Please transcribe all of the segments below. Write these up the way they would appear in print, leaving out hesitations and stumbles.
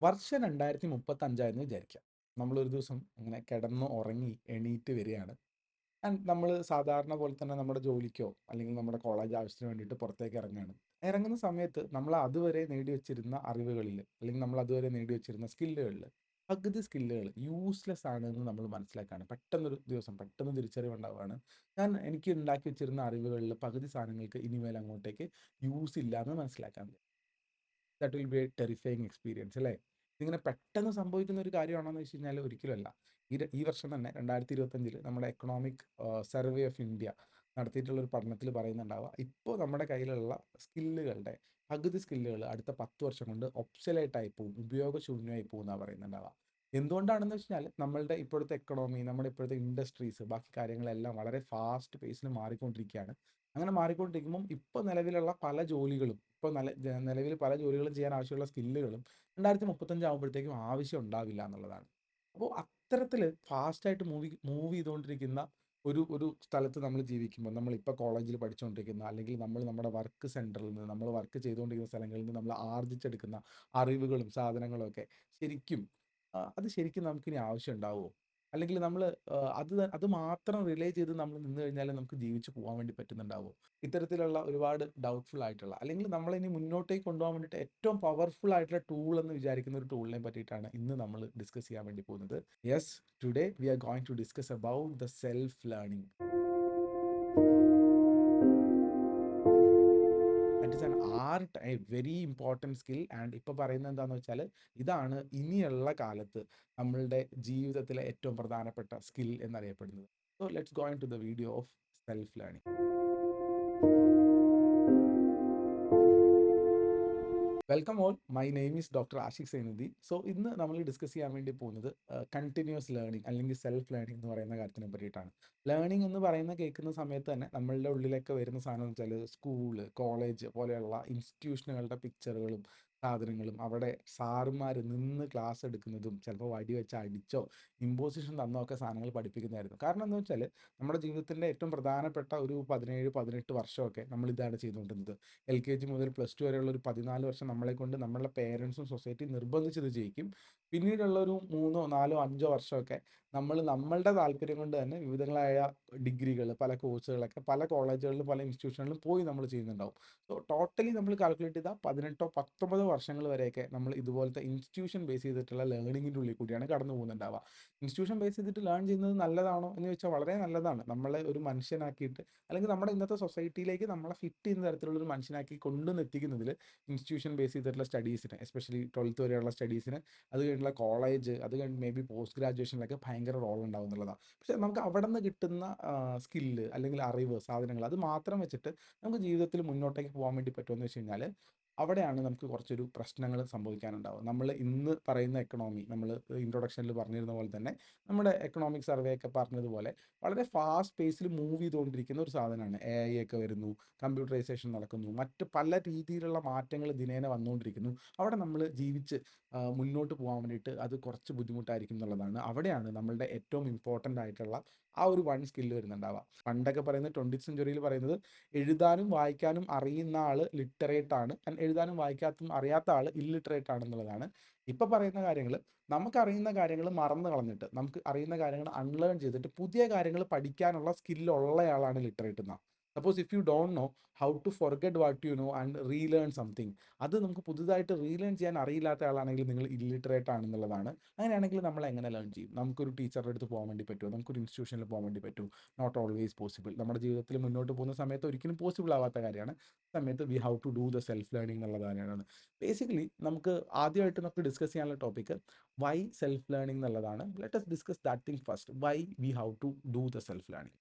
വർഷം 2035 വിചാരിക്കാം. നമ്മളൊരു ദിവസം അങ്ങനെ കിടന്ന് ഉറങ്ങി എണീറ്റ് വരികയാണ്. നമ്മൾ സാധാരണ പോലെ തന്നെ നമ്മുടെ ജോലിക്കോ അല്ലെങ്കിൽ നമ്മുടെ കോളേജ് ആവശ്യത്തിന് വേണ്ടിയിട്ട് പുറത്തേക്ക് ഇറങ്ങുകയാണ്. ഇറങ്ങുന്ന സമയത്ത് നമ്മൾ അതുവരെ നേടി വെച്ചിരുന്ന അറിവുകളിൽ അല്ലെങ്കിൽ നമ്മൾ അതുവരെ നേടി വെച്ചിരുന്ന സ്കില്ലുകളിൽ പകുതി സ്കില്ലുകൾ യൂസ്ലെസ് ആണ് എന്ന് നമ്മൾ മനസ്സിലാക്കുകയാണ്. പെട്ടെന്നൊരു ദിവസം പെട്ടെന്ന് തിരിച്ചറിവുണ്ടാവുകയാണ്. എനിക്ക് ഉണ്ടാക്കി വെച്ചിരുന്ന അറിവുകളിൽ പകുതി സാധനങ്ങൾക്ക് ഇനിമേൽ അങ്ങോട്ടേക്ക് യൂസ് ഇല്ല എന്ന് മനസ്സിലാക്കാൻ. That will be a terrifying experience അല്ലേ? ഇതിങ്ങനെ പെട്ടെന്ന് സംഭവിക്കുന്ന ഒരു കാര്യമാണോ എന്ന് വെച്ച് കഴിഞ്ഞാൽ ഒരിക്കലുമല്ല. ഈ വർഷം തന്നെ 2025 നമ്മുടെ എക്കണോമിക് സർവേ ഓഫ് ഇന്ത്യ നടത്തിയിട്ടുള്ള ഒരു പഠനത്തിൽ പറയുന്നുണ്ടാവുക, ഇപ്പോൾ നമ്മുടെ കയ്യിലുള്ള സ്കില്ലുകളുടെ പകുതി സ്കില്ലുകൾ അടുത്ത 10 വർഷം കൊണ്ട് ഒബ്സൊലേറ്റ് ആയി പോകും, ഉപയോഗശൂന്യമായി പോകും എന്നാണ് പറയുന്നുണ്ടാവുക. എന്തുകൊണ്ടാണെന്ന് വെച്ച് കഴിഞ്ഞാൽ നമ്മളുടെ ഇപ്പോഴത്തെ എക്കണോമി, നമ്മുടെ ഇപ്പോഴത്തെ ഇൻഡസ്ട്രീസ്, ബാക്കി കാര്യങ്ങളെല്ലാം വളരെ ഫാസ്റ്റ് പേസിൽ മാറിക്കൊണ്ടിരിക്കുകയാണ്. അങ്ങനെ മാറിക്കൊണ്ടിരിക്കുമ്പം ഇപ്പോൾ നിലവിലുള്ള പല ജോലികളും ഇപ്പോൾ നിലവിൽ പല ജോലികളും ചെയ്യാൻ ആവശ്യമുള്ള സ്കില്ലുകളും 2035 ആകുമ്പോഴത്തേക്കും ആവശ്യം ഉണ്ടാവില്ല എന്നുള്ളതാണ്. അപ്പോൾ അത്തരത്തിൽ ഫാസ്റ്റായിട്ട് മൂവ് ചെയ്തുകൊണ്ടിരിക്കുന്ന ഒരു ഒരു സ്ഥലത്ത് നമ്മൾ ജീവിക്കുമ്പോൾ, നമ്മളിപ്പോൾ കോളേജിൽ പഠിച്ചുകൊണ്ടിരിക്കുന്ന അല്ലെങ്കിൽ നമ്മൾ നമ്മുടെ വർക്ക് സെൻറ്ററിൽ നിന്ന് നമ്മൾ വർക്ക് ചെയ്തുകൊണ്ടിരിക്കുന്ന സ്ഥലങ്ങളിൽ നിന്ന് നമ്മൾ ആർജിച്ചെടുക്കുന്ന അറിവുകളും സാധനങ്ങളും ഒക്കെ ശരിക്കും അത് ശരിക്കും നമുക്കിനി ആവശ്യം ഉണ്ടാവുമോ? അല്ലെങ്കിൽ നമ്മൾ അത് മാത്രം റിലേ ചെയ്ത് നമ്മൾ നിന്ന് കഴിഞ്ഞാൽ നമുക്ക് ജീവിച്ച് പോകാൻ വേണ്ടി പറ്റുന്നുണ്ടാവുമോ? ഇത്തരത്തിലുള്ള ഒരുപാട് ഡൗട്ട്ഫുൾ ആയിട്ടുള്ള അല്ലെങ്കിൽ നമ്മളിനി മുന്നോട്ടേക്ക് കൊണ്ടുപോകാൻ വേണ്ടിയിട്ട് ഏറ്റവും പവർഫുൾ ആയിട്ടുള്ള ടൂൾ എന്ന് വിചാരിക്കുന്ന ഒരു ടൂളിനെ പറ്റിയിട്ടാണ് ഇന്ന് നമ്മൾ ഡിസ്കസ് ചെയ്യാൻ വേണ്ടി പോകുന്നത്. Yes, today we are going to discuss about the self learning. That is an art, a very important skill. And ഇപ്പോൾ പറയുന്നത് എന്താണെന്ന് വെച്ചാൽ ഇതാണ് ഇനിയുള്ള കാലത്ത് നമ്മളുടെ ജീവിതത്തിലെ ഏറ്റവും പ്രധാനപ്പെട്ട സ്കിൽ എന്നറിയപ്പെടുന്നത്. So let's go into the video of self learning. Welcome all, my name is doctor Ashiq Zainuddin. So ഇന്ന് നമ്മൾ ഡിസ്കസ് ചെയ്യാൻ വേണ്ടി പോകുന്നത് കണ്ടിന്യൂസ് ലേണിംഗ് അല്ലെങ്കിൽ സെൽഫ് ലേണിംഗ് എന്ന് പറയുന്ന കാര്യത്തിനെ പറ്റിയിട്ടാണ്. ലേണിംഗ് എന്ന് പറയുന്ന കേൾക്കുന്ന സമയത്ത് തന്നെ നമ്മളുടെ ഉള്ളിലൊക്കെ വരുന്ന സാധനം എന്ന് വെച്ചാൽ സ്കൂള്, കോളേജ് പോലെയുള്ള ഇൻസ്റ്റിറ്റ്യൂഷനുകളുടെ പിക്ചറുകളും സാധനങ്ങളും, അവിടെ സാറുമാർ നിന്ന് ക്ലാസ് എടുക്കുന്നതും ചിലപ്പോൾ വടി വെച്ച് അടിച്ചോ ഇമ്പോസിഷൻ തന്നോ ഒക്കെ സാധനങ്ങൾ പഠിപ്പിക്കുന്നതായിരുന്നു. കാരണം എന്താ വെച്ചാൽ നമ്മുടെ ജീവിതത്തിൻ്റെ ഏറ്റവും പ്രധാനപ്പെട്ട ഒരു 17-18 വർഷമൊക്കെ നമ്മൾ ഇതാണ് ചെയ്തുകൊണ്ടിരുന്നത്. LKG മുതൽ +2 വരെയുള്ള ഒരു 14 വർഷം നമ്മളെ കൊണ്ട് നമ്മളുടെ പേരൻസും സൊസൈറ്റിയും നിർബന്ധിച്ചത് ചെയ്യിക്കും. പിന്നീടുള്ള ഒരു 3, 4, 5 വർഷമൊക്കെ നമ്മൾ നമ്മളുടെ താല്പര്യം കൊണ്ട് തന്നെ വിവിധങ്ങളായ ഡിഗ്രികൾ, പല കോഴ്സുകളൊക്കെ പല കോളേജുകളിലും പല ഇൻസ്റ്റിറ്റ്യൂഷനിലും പോയി നമ്മൾ ചെയ്യുന്നുണ്ടാവും. സോ ടോട്ടലി നമ്മൾ കാൽക്കുലേറ്റ് ചെയ്താൽ 18-19 വർഷങ്ങൾ വരെയൊക്കെ നമ്മൾ ഇതുപോലത്തെ ഇൻസ്റ്റിറ്റ്യൂഷൻ ബേസ് ചെയ്തിട്ടുള്ള ലേണിങ്ങിൻ്റെ ഉള്ളിൽ കൂടിയാണ് കടന്നു പോകുന്നുണ്ടാവുക. ഇൻസ്റ്റിറ്റ്യൂഷൻ ബേസ് ചെയ്തിട്ട് ലേൺ ചെയ്യുന്നത് നല്ലതാണോ എന്ന് ചോദിച്ചാൽ വളരെ നല്ലതാണ്. നമ്മളെ ഒരു മനുഷ്യനാക്കിയിട്ട് അല്ലെങ്കിൽ നമ്മുടെ ഇന്നത്തെ സൊസൈറ്റിയിലേക്ക് നമ്മളെ ഫിറ്റ് ചെയ്യുന്ന തരത്തിലുള്ള ഒരു മനുഷ്യനാക്കി കൊണ്ടുവന്നെത്തിക്കുന്നതിൽ ഇൻസ്റ്റിറ്റ്യൂഷൻ ബേസ് ചെയ്തിട്ടുള്ള സ്റ്റഡീസിന്, എസ്പെഷ്യലി 12th വരെയുള്ള സ്റ്റഡീസിന്, അത് കഴിഞ്ഞുള്ള കോളേജ്, അത് കഴിഞ്ഞ് മേ ബി പോസ്റ്റ് ഗ്രാജുവേഷനിലൊക്കെ ഭയങ്കര റോൾ ഉണ്ടാവും എന്നുള്ളതാണ്. പക്ഷേ നമുക്ക് അവിടെ നിന്ന് കിട്ടുന്ന സ്കില്ല് അല്ലെങ്കിൽ അറിവ്, സാധനങ്ങൾ അത് മാത്രം വെച്ചിട്ട് നമുക്ക് ജീവിതത്തിൽ മുന്നോട്ടേക്ക് പോകാൻ വേണ്ടി പറ്റുമെന്ന് വെച്ച് കഴിഞ്ഞാൽ അവിടെയാണ് നമുക്ക് കുറച്ചൊരു പ്രശ്നങ്ങൾ സംഭവിക്കാനുണ്ടാവുക. നമ്മൾ ഇന്ന് പറയുന്ന എക്കണോമി, നമ്മൾ ഇൻട്രൊഡക്ഷനിൽ പറഞ്ഞിരുന്ന പോലെ തന്നെ നമ്മുടെ എക്കണോമിക് സർവേ ഒക്കെ പറഞ്ഞതുപോലെ വളരെ ഫാസ്റ്റ് പേസിൽ മൂവ് ചെയ്തുകൊണ്ടിരിക്കുന്ന ഒരു സാധനമാണ്. AI ഒക്കെ വരുന്നു, കമ്പ്യൂട്ടറൈസേഷൻ നടക്കുന്നു, മറ്റ് പല രീതിയിലുള്ള മാറ്റങ്ങൾ ദിനേന വന്നുകൊണ്ടിരിക്കുന്നു. അവിടെ നമ്മൾ ജീവിച്ച് മുന്നോട്ട് പോകാൻ വേണ്ടിയിട്ട് അത് കുറച്ച് ബുദ്ധിമുട്ടായിരിക്കും എന്നുള്ളതാണ്. അവിടെയാണ് നമ്മളുടെ ഏറ്റവും ഇമ്പോർട്ടൻ്റ് ആയിട്ടുള്ള ആ ഒരു വൺ സ്കില്ല് വരുന്നുണ്ടാവുക. പണ്ടൊക്കെ പറയുന്നത് 20th സെഞ്ച്വറിയിൽ പറയുന്നത് എഴുതാനും വായിക്കാനും അറിയുന്ന ആൾ ലിറ്ററേറ്റ് ആണ്, എഴുതാനും വായിക്കാത്തും അറിയാത്ത ആൾ ഇല്ലിറ്ററേറ്റ് ആണെന്നുള്ളതാണ്. ഇപ്പം പറയുന്ന കാര്യങ്ങൾ, നമുക്കറിയുന്ന കാര്യങ്ങൾ മറന്നു കളഞ്ഞിട്ട് നമുക്ക് അറിയുന്ന കാര്യങ്ങൾ അൺലേൺ ചെയ്തിട്ട് പുതിയ കാര്യങ്ങൾ പഠിക്കാനുള്ള സ്കില്ലുള്ളയാളാണ് ലിറ്ററേറ്റ് എന്നാണ്. Suppose if you don't know how to forget what you know and relearn something, അത് നമുക്ക് പുതുതായിട്ട് റീലേൺ ചെയ്യാൻ അറിയില്ലാത്ത ആളാണെങ്കിൽ നിങ്ങൾ ഇല്ലിറ്ററേറ്റ് ആണെന്നുള്ളതാണ്. അങ്ങനെയാണെങ്കിൽ നമ്മൾ എങ്ങനെ ലേൺ ചെയ്യും? നമുക്കൊരു ടീച്ചറുടെ അടുത്ത് പോകാൻ വേണ്ടി പറ്റുമോ? നമുക്കൊരു ഇൻസ്റ്റിറ്റ്യൂഷനിൽ പോകാൻ വേണ്ടി പറ്റുമോ? Not always possible. നമ്മുടെ ജീവിതത്തിൽ മുന്നോട്ട് പോകുന്ന സമയത്ത് ഒരിക്കലും പോസിബിൾ ആവാത്ത കാര്യമാണ്. സമയത്ത് we how to do the self learning എന്നുള്ള കാര്യമാണ്. ബേസിക്കലി നമുക്ക് ആദ്യമായിട്ട് നമുക്ക് ഡിസ്കസ് ചെയ്യാനുള്ള ടോപ്പിക്ക് വൈ സെൽഫ് ലേണിംഗ് എന്നുള്ളതാണ്. Let us discuss that thing first. Why we how to do the self learning.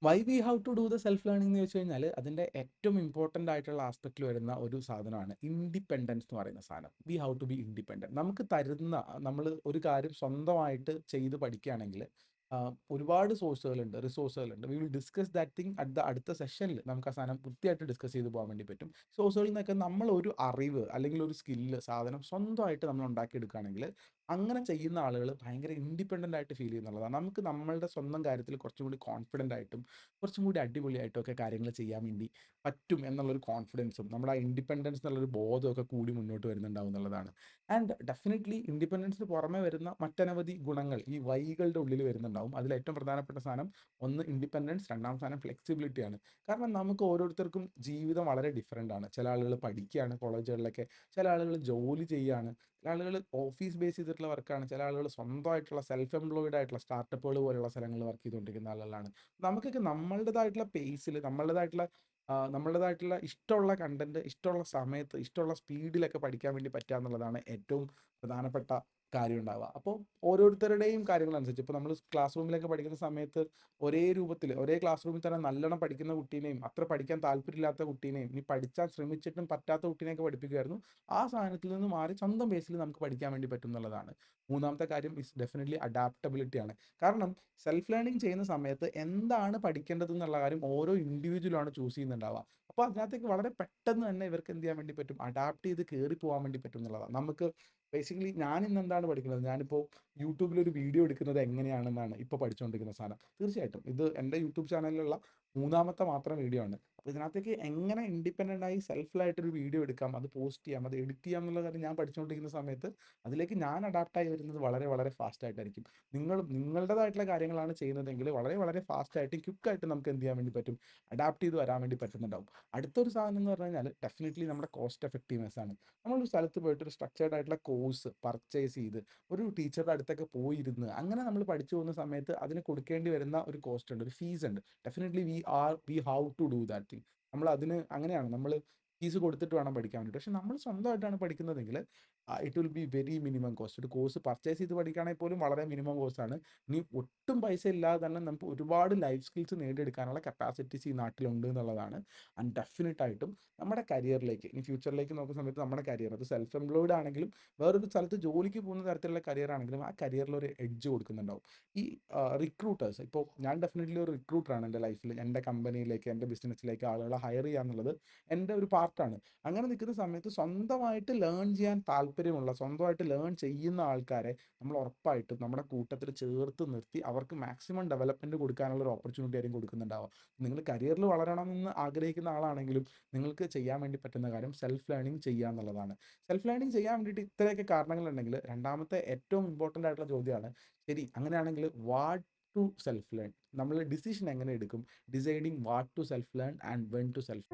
Why we how to do the self learning എന്ന് ചോദിച്ചു കഴിഞ്ഞാൽ അതിൻ്റെ ഏറ്റവും ഇമ്പോർട്ടൻ്റ് ആയിട്ടുള്ള ആസ്പെക്റ്റിൽ വരുന്ന ഒരു സാധനമാണ് ഇൻഡിപെൻഡൻസ് എന്ന് പറയുന്ന സാധനം. We how to be independent. നമുക്ക് തരുന്ന, നമ്മൾ ഒരു കാര്യം സ്വന്തമായിട്ട് ചെയ്ത് പഠിക്കുകയാണെങ്കിൽ ഒരുപാട് സോഴ്സുകളുണ്ട്, റിസോഴ്സുകളുണ്ട്. We will discuss that thing അടുത്ത സെഷനിൽ നമുക്ക് ആ സാധനം വൃത്തിയായിട്ട് ഡിസ്കസ് ചെയ്ത് പോകാൻ വേണ്ടി പറ്റും. സോഴ്സുകളിൽ നിന്നൊക്കെ നമ്മൾ ഒരു അറിവ് അല്ലെങ്കിൽ ഒരു സ്കില്ല് സാധനം സ്വന്തമായിട്ട് നമ്മൾ ഉണ്ടാക്കിയെടുക്കുകയാണെങ്കിൽ അങ്ങനെ ചെയ്യുന്ന ആളുകൾ ഭയങ്കര ഇൻഡിപെൻഡൻ്റ് ആയിട്ട് ഫീൽ ചെയ്യുന്നുള്ളതാണ്. നമുക്ക് നമ്മളുടെ സ്വന്തം കാര്യത്തിൽ കുറച്ചും കൂടി കോൺഫിഡൻ്റ് ആയിട്ടും കുറച്ചും കൂടി അടിപൊളിയായിട്ടും ഒക്കെ കാര്യങ്ങൾ ചെയ്യാൻ വേണ്ടി പറ്റും എന്നുള്ളൊരു കോൺഫിഡൻസും നമ്മുടെ ആ ഇൻഡിപെൻഡൻസ് എന്നുള്ളൊരു ബോധമൊക്കെ കൂടി മുന്നോട്ട് വരുന്നുണ്ടാവും എന്നുള്ളതാണ്. ആൻഡ് ഡെഫിനറ്റ്ലി ഇൻഡിപെൻഡൻസിന് പുറമെ വരുന്ന മറ്റനവധി ഗുണങ്ങൾ ഈ വൈകളുടെ ഉള്ളിൽ വരുന്നുണ്ടാവും. അതിൽ ഏറ്റവും പ്രധാനപ്പെട്ട സാധനം ഒന്ന് ഇൻഡിപെൻഡൻസ്, രണ്ടാം സാധനം ഫ്ലെക്സിബിലിറ്റിയാണ്. കാരണം നമുക്ക് ഓരോരുത്തർക്കും ജീവിതം വളരെ ഡിഫറെൻ്റ് ആണ്. ചില ആളുകൾ പഠിക്കുകയാണ് കോളേജുകളിലൊക്കെ, ചില ആളുകൾ ജോലി ചെയ്യുകയാണ്, ചില ആളുകൾ ഓഫീസ് ബേസ് ചെയ്തിട്ടുള്ള വർക്കാണ്, ചില ആളുകൾ സ്വന്തമായിട്ടുള്ള സെൽഫ് എംപ്ലോയിഡ് ആയിട്ടുള്ള സ്റ്റാർട്ടപ്പുകൾ പോലുള്ള സ്ഥലങ്ങളിൽ വർക്ക് ചെയ്തുകൊണ്ടിരിക്കുന്ന ആളുകളാണ്. നമുക്കൊക്കെ നമ്മളുടേതായിട്ടുള്ള പേസിൽ നമ്മളുടേതായിട്ടുള്ള ഇഷ്ടമുള്ള കണ്ടന്റ് ഇഷ്ടമുള്ള സമയത്ത് ഇഷ്ടമുള്ള സ്പീഡിലൊക്കെ പഠിക്കാൻ വേണ്ടി പറ്റുക എന്നുള്ളതാണ് ഏറ്റവും പ്രധാനപ്പെട്ട കാര്യം ഉണ്ടാവുക. അപ്പോൾ ഓരോരുത്തരുടെയും കാര്യങ്ങളനുസരിച്ച് ഇപ്പോൾ നമ്മൾ ക്ലാസ് റൂമിലൊക്കെ പഠിക്കുന്ന സമയത്ത് ഒരേ രൂപത്തിൽ ഒരേ ക്ലാസ് റൂമിൽ തന്നെ നല്ലോണം പഠിക്കുന്ന കുട്ടീനെയും അത്ര പഠിക്കാൻ താല്പര്യമില്ലാത്ത കുട്ടീനെയും ഇനി പഠിച്ചാൽ ശ്രമിച്ചിട്ടും പറ്റാത്ത കുട്ടീനെയൊക്കെ പഠിപ്പിക്കുമായിരുന്നു. ആ സാധനത്തിൽ നിന്ന് മാറി സ്വന്തം ബേസിൽ നമുക്ക് പഠിക്കാൻ വേണ്ടി പറ്റും എന്നുള്ളതാണ്. മൂന്നാമത്തെ കാര്യം ഇസ് ഡെഫിനറ്റ്ലി അഡാപ്റ്റബിലിറ്റി ആണ്. കാരണം സെൽഫ് ലേണിംഗ് ചെയ്യുന്ന സമയത്ത് എന്താണ് പഠിക്കേണ്ടത് എന്നുള്ള കാര്യം ഓരോ ഇൻഡിവിജ്വലാണ് ചൂസ് ചെയ്യുന്നുണ്ടാവുക. അപ്പോൾ അതിനകത്തേക്ക് വളരെ പെട്ടെന്ന് തന്നെ ഇവർക്ക് എന്ത് ചെയ്യാൻ വേണ്ടി പറ്റും, അഡാപ്റ്റ് ചെയ്ത് കയറി പോകാൻ വേണ്ടി പറ്റും എന്നുള്ളതാണ്. നമുക്ക് ബേസിക്കലി ഞാൻ ഇന്ന് എന്താണ് പഠിക്കുന്നത്, ഞാനിപ്പോൾ യൂട്യൂബിലൊരു വീഡിയോ എടുക്കുന്നത് എങ്ങനെയാണെന്നാണ് ഇപ്പോൾ പഠിച്ചുകൊണ്ടിരിക്കുന്ന സാധനം. തീർച്ചയായിട്ടും ഇത് എൻ്റെ യൂട്യൂബ് ചാനലിലുള്ള മൂന്നാമത്തെ മാത്രം വീഡിയോ ആണ്. അപ്പോൾ ഇതിനകത്തേക്ക് എങ്ങനെ ഇൻഡിപെൻഡൻ്റ് ആയി സെൽഫിലായിട്ടൊരു വീഡിയോ എടുക്കാം, അത് പോസ്റ്റ് ചെയ്യാം, അത് എഡിറ്റ് ചെയ്യാം എന്നുള്ള കാര്യം ഞാൻ പഠിച്ചുകൊണ്ടിരിക്കുന്ന സമയത്ത് അതിലേക്ക് ഞാൻ അഡാപ്റ്റായി വരുന്നത് വളരെ വളരെ ഫാസ്റ്റ് ആയിട്ടായിരിക്കും. നിങ്ങളുടേതായിട്ടുള്ള കാര്യങ്ങളാണ് ചെയ്യുന്നതെങ്കിൽ വളരെ വളരെ ഫാസ്റ്റായിട്ട് ക്വിക്കായിട്ട് നമുക്ക് എന്ത് ചെയ്യാൻ വേണ്ടി പറ്റും, അഡാപ്റ്റ് ചെയ്ത് വരാൻ വേണ്ടി പറ്റുന്നുണ്ടാവും. അടുത്തൊരു സാധനം എന്ന് പറഞ്ഞു കഴിഞ്ഞാൽ ഡെഫിനറ്റ്ലി നമ്മുടെ കോസ്റ്റ് എഫക്റ്റീവ്നെസ് ആണ്. നമ്മളൊരു സ്ഥലത്ത് പോയിട്ട് ഒരു സ്ട്രക്ചേർഡ് ആയിട്ടുള്ള കോഴ്സ് പർച്ചേസ് ചെയ്ത് ഒരു ടീച്ചറുടെ അടുത്തൊക്കെ പോയിരുന്ന് അങ്ങനെ നമ്മൾ പഠിച്ചു പോകുന്ന സമയത്ത് അതിന് കൊടുക്കേണ്ടി വരുന്ന ഒരു കോസ്റ്റ് ഉണ്ട്, ഒരു ഫീസ് ഉണ്ട്. Definitely we how to do that thing. നമ്മൾ അതിന് അങ്ങനെയാണ് നമ്മൾ ഫീസ് കൊടുത്തിട്ട് വേണം പഠിക്കാൻ വേണ്ടിയിട്ട്. പക്ഷെ നമ്മൾ സ്വന്തമായിട്ടാണ് പഠിക്കുന്നതെങ്കിൽ it will be very minimum cost. ഒരു കോഴ്സ് പർച്ചേസ് ചെയ്ത് പഠിക്കുകയാണെങ്കിൽ പോലും വളരെ മിനിമം കോസ്റ്റാണ്. ഇനി ഒട്ടും പൈസ ഇല്ലാതെ തന്നെ നമുക്ക് ഒരുപാട് ലൈഫ് സ്കിൽസ് നേടിയെടുക്കാനുള്ള കപ്പാസിറ്റീസ് ഈ നാട്ടിലുണ്ട് എന്നുള്ളതാണ്. ആൻഡ് ഡെഫിനറ്റ് ആയിട്ടും നമ്മുടെ കരിയറിലേക്ക് ഇനി ഫ്യൂച്ചറിലേക്ക് നോക്കുന്ന സമയത്ത് നമ്മുടെ കരിയർ അത് സെൽഫ് എംപ്ലോയിഡ് ആണെങ്കിലും വേറൊരു സ്ഥലത്ത് ജോലിക്ക് പോകുന്ന തരത്തിലുള്ള കരിയർ ആണെങ്കിലും ആ കരിയറിൽ ഒരു എഡ്ജ് കൊടുക്കുന്നുണ്ടാവും. ഈ റിക്രൂട്ടേഴ്സ്, ഇപ്പോൾ ഞാൻ ഡെഫിനറ്റ്ലി ഒരു റിക്രൂട്ടറാണ് എൻ്റെ ലൈഫിൽ. എൻ്റെ കമ്പനിയിലേക്ക് എൻ്റെ ബിസിനസ്സിലേക്ക് ആളുകളെ ഹയർ ചെയ്യുക എന്നുള്ളത് എൻ്റെ ഒരു പാർട്ടാണ്. അങ്ങനെ നിൽക്കുന്ന സമയത്ത് സ്വന്തമായിട്ട് ലേൺ ചെയ്യാൻ താല്പര്യമുള്ള സ്വന്തമായിട്ട് ലേൺ ചെയ്യുന്ന ആൾക്കാരെ നമ്മൾ ഉറപ്പായിട്ടും നമ്മുടെ കൂട്ടത്തിൽ ചേർത്ത് നിർത്തി അവർക്ക് മാക്സിമം ഡെവലപ്മെൻറ്റ് കൊടുക്കാനുള്ള ഒരു ഓപ്പർച്യൂണിറ്റി ആയിരിക്കും കൊടുക്കുന്നുണ്ടാവുക. നിങ്ങൾ കരിയറിൽ വളരണമെന്ന് ആഗ്രഹിക്കുന്ന ആളാണെങ്കിലും നിങ്ങൾക്ക് ചെയ്യാൻ വേണ്ടി പറ്റുന്ന കാര്യം സെൽഫ് ലേണിംഗ് ചെയ്യുക എന്നുള്ളതാണ്. സെൽഫ് ലേണിംഗ് ചെയ്യാൻ വേണ്ടിയിട്ട് ഇത്രയൊക്കെ കാരണങ്ങളുണ്ടെങ്കിൽ രണ്ടാമത്തെ ഏറ്റവും ഇമ്പോർട്ടൻ്റ് ആയിട്ടുള്ള ചോദ്യമാണ്, ശരി അങ്ങനെയാണെങ്കിൽ വാട്ട് ടു സെൽഫ് ലേൺ, നമ്മൾ ഡിസിഷൻ എങ്ങനെ എടുക്കും, deciding what to self learn and when to self.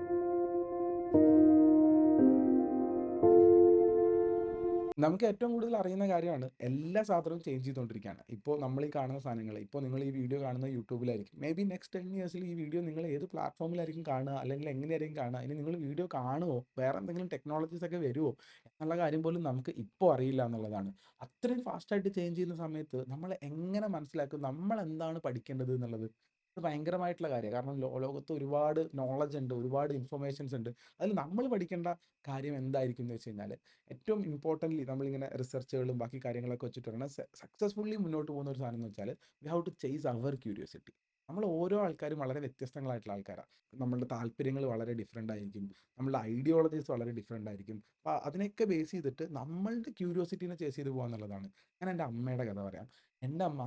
നമുക്ക് ഏറ്റവും കൂടുതൽ അറിയുന്ന കാര്യമാണ് എല്ലാ സാധനവും ചേഞ്ച് ചെയ്തുകൊണ്ടിരിക്കുകയാണ്. ഇപ്പോൾ നമ്മൾ ഈ കാണുന്ന സാധനങ്ങൾ, ഇപ്പോൾ നിങ്ങൾ ഈ വീഡിയോ കാണുന്ന യൂട്യൂബിലായിരിക്കും. മേ ബി നെക്സ്റ്റ് 10 ഇയേഴ്സിൽ ഈ വീഡിയോ നിങ്ങൾ ഏത് പ്ലാറ്റ്ഫോമിലായിരിക്കും കാണുക, അല്ലെങ്കിൽ എങ്ങനെയായിരിക്കും കാണുക, ഇനി നിങ്ങൾ വീഡിയോ കാണുമോ, വേറെ എന്തെങ്കിലും ടെക്നോളജീസ് ഒക്കെ വരുമോ എന്നുള്ള കാര്യം പോലും നമുക്ക് ഇപ്പോൾ അറിയില്ല എന്നുള്ളതാണ്. അത്രയും ഫാസ്റ്റായിട്ട് ചേഞ്ച് ചെയ്യുന്ന സമയത്ത് നമ്മൾ എങ്ങനെ മനസ്സിലാക്കും നമ്മൾ എന്താണ് പഠിക്കേണ്ടത് എന്നുള്ളത്? ഇത് ഭയങ്കരമായിട്ടുള്ള കാര്യമാണ്. കാരണം ലോകത്ത് ഒരുപാട് നോളജ് ഉണ്ട്, ഒരുപാട് ഇൻഫർമേഷൻസ് ഉണ്ട്. അതിൽ നമ്മൾ പഠിക്കേണ്ട കാര്യം എന്തായിരിക്കും എന്ന് വെച്ച് കഴിഞ്ഞാൽ ഏറ്റവും ഇമ്പോർട്ടൻ്റ്ലി നമ്മളിങ്ങനെ റിസർച്ചുകളും ബാക്കി കാര്യങ്ങളൊക്കെ വെച്ചിട്ടാണ് സക്സസ്ഫുള്ളി മുന്നോട്ട് പോകുന്ന ഒരു സാധനം എന്ന് വെച്ചാൽ we have to chase our curiosity. നമ്മൾ ഓരോ ആൾക്കാരും വളരെ വ്യത്യസ്തങ്ങളായിട്ടുള്ള ആൾക്കാരാണ്. നമ്മളുടെ താല്പര്യങ്ങൾ വളരെ ഡിഫറെൻ്റ് ആയിരിക്കും, നമ്മളുടെ ഐഡിയോളജീസ് വളരെ ഡിഫറെൻ്റ് ആയിരിക്കും. അപ്പോൾ അതിനെയൊക്കെ ബേസ് ചെയ്തിട്ട് നമ്മളുടെ ക്യൂരിയോസിറ്റീനെ ചേസ് ചെയ്ത് പോകുക എന്നുള്ളതാണ്. ഞാൻ എൻ്റെ അമ്മയുടെ കഥ പറയാം. എൻ്റെ അമ്മ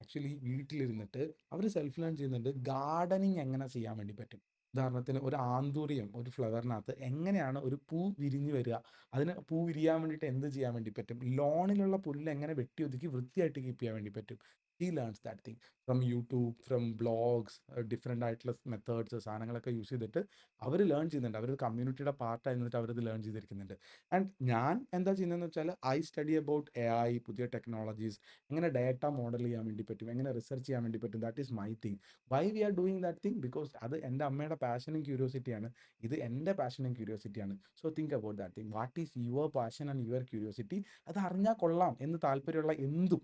ആക്ച്വലി വീട്ടിലിരുന്നിട്ട് അവർ സെൽഫ് ലേൺ ചെയ്യുന്നുണ്ട് ഗാർഡനിങ് എങ്ങനെ ചെയ്യാൻ വേണ്ടി പറ്റും. ഉദാഹരണത്തിന് ഒരു ആന്തൂറിയം ഒരു ഫ്ലവറിനകത്ത് എങ്ങനെയാണ് ഒരു പൂ വിരിഞ്ഞ് വരിക, അതിന് പൂ വിരിയാൻ വേണ്ടിയിട്ട് എന്ത് ചെയ്യാൻ വേണ്ടി പറ്റും, ലോണിലുള്ള പുല്ല് എങ്ങനെ വെട്ടി ഒതുക്കി വൃത്തിയായിട്ട് കീപ്പ് ചെയ്യാൻ വേണ്ടി പറ്റും. He learns that thing from YouTube, from blogs, different ആയിട്ടുള്ള മെത്തേഡ്സ് സാധനങ്ങളൊക്കെ യൂസ് ചെയ്തിട്ട് അവർ ലേൺ ചെയ്യുന്നുണ്ട്. അവരൊരു കമ്മ്യൂണിറ്റിയുടെ പാർട്ടായി നിന്നിട്ട് അവരത് ലേൺ ചെയ്തിരിക്കുന്നുണ്ട്. ആൻഡ് ഞാൻ എന്താ ചെയ്യുന്നതെന്ന് വെച്ചാൽ ഐ സ്റ്റഡി അബൌട്ട് AI, പുതിയ ടെക്നോളജീസ്, എങ്ങനെ ഡേറ്റ മോഡൽ ചെയ്യാൻ വേണ്ടി പറ്റും, എങ്ങനെ റിസർച്ച് ചെയ്യാൻ വേണ്ടി പറ്റും. That is my thing. Why we are doing that thing? Because അത് എൻ്റെ അമ്മയുടെ പാഷനും ക്യൂരിയോസിറ്റിയാണ്, ഇത് എൻ്റെ പാഷനും ക്യൂരിയോസിറ്റിയാണ്. So think about that thing. What is your passion and your curiosity? അത് അറിഞ്ഞാൽ കൊള്ളാം എന്ന് താല്പര്യമുള്ള എന്തും